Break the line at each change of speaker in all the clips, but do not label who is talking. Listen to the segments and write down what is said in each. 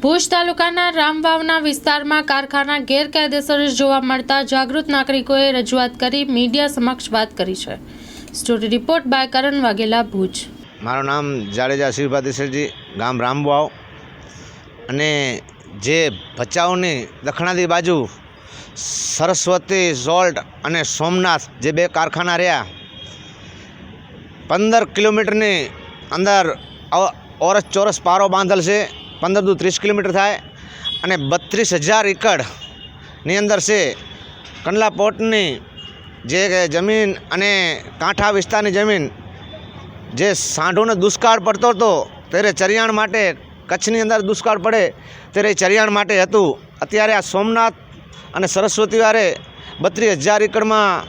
ભુજ તાલુકાના રામવાવના વિસ્તારમાં કારખાના ગેરકાયદેસર જોવા મળતા જાગૃત નાગરિકોએ રજૂઆત કરી મીડિયા સમક્ષ વાત કરી છે। સ્ટોરી રિપોર્ટ બાય કરણ વાઘેલા, ભુજ।
મારું નામ જાડેજા શિવભાઈ સરજી, ગામ રામવાવ। અને જે ભચાઉની દક્ષિણાદી બાજુ સરસ્વતી સોલ્ટ અને સોમનાથ જે બે કારખાના રહ્યા, 15 કિલોમીટરની અંદર ઓરસ ચોરસ પારો બાંધેલ છે। 15 દુ 30 કિલોમીટર થાય અને 32,000 એકડની અંદર છે। કંડલા પોર્ટની જે જમીન અને કાંઠા વિસ્તારની જમીન જે સાંઢોને દુષ્કાળ પડતો હતો ત્યારે ચરિયાણ માટે, કચ્છની અંદર દુષ્કાળ પડે ત્યારે ચરિયાણ માટે હતું। અત્યારે આ સોમનાથ અને સરસ્વતી વારે 32,000 એકડમાં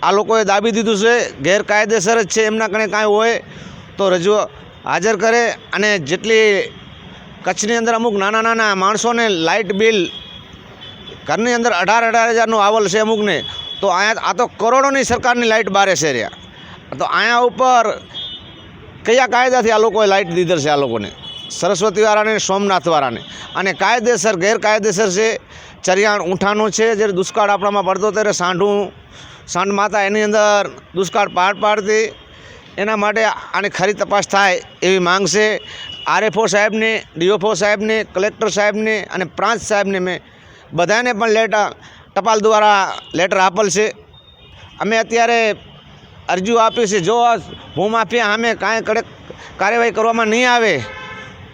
આ લોકોએ દાબી દીધું છે। ગેરકાયદેસર જ છે। એમના કણે કાંઈ હોય તો રજૂ હાજર કરે। અને જેટલી કચ્છની અંદર અમુક નાના નાના માણસોને લાઇટ બિલ ઘરની અંદર 18,000નું આવેલ છે અમુકને, તો અહીંયા આ તો કરોડોની સરકારની લાઇટ બારે છે રહ્યા। તો અહીંયા ઉપર કયા કાયદાથી આ લોકોએ લાઇટ દીધેલ છે આ લોકોને, સરસ્વતીવાળાને, સોમનાથવાળાને? અને કાયદેસર ગેરકાયદેસર છે। ચરિયાણ ઊંઠાનું છે। જ્યારે દુષ્કાળ આપણામાં પડતો ત્યારે સાંઢ માતા એની અંદર દુષ્કાળ પાડતી, એના માટે આની ખરી તપાસ થાય એવી માંગ છે। આરએફઓ સાહેબને, ડીઓફઓ સાહેબને, કલેક્ટર સાહેબને અને પ્રાંત સાહેબને મેં બધાને પણ ટપાલ દ્વારા લેટર આપેલ છે। અમે અત્યારે અરજીઓ આપી છે। જો ભૂમાફિયા સામે કાંઈ કડક કાર્યવાહી કરવામાં નહીં આવે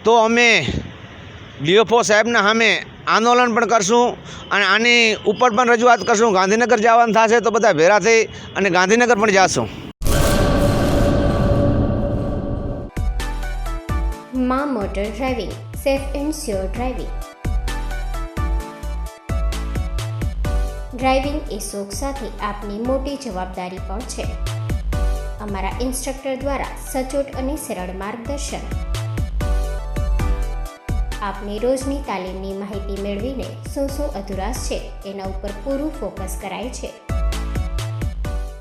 તો અમે ડીઓફઓ સાહેબના સામે આંદોલન પણ કરશું અને આની ઉપર પણ રજૂઆત કરશું। ગાંધીનગર જવાનું થશે તો બધા ભેગા થઈ અને ગાંધીનગર પણ જશું।
માં motor driving, safe and sure driving. Driving એ શોખ સાથે આપની મોટી જવાબદારી પણ છે। અમારા ઇન્સ્ટ્રક્ટર દ્વારા સચોટ અને સરળ માર્ગદર્શન આપની રોજની તાલીમની માહિતી મેળવીને શું અધુરાશ છે એના ઉપર પૂરું ફોકસ કરાય છે।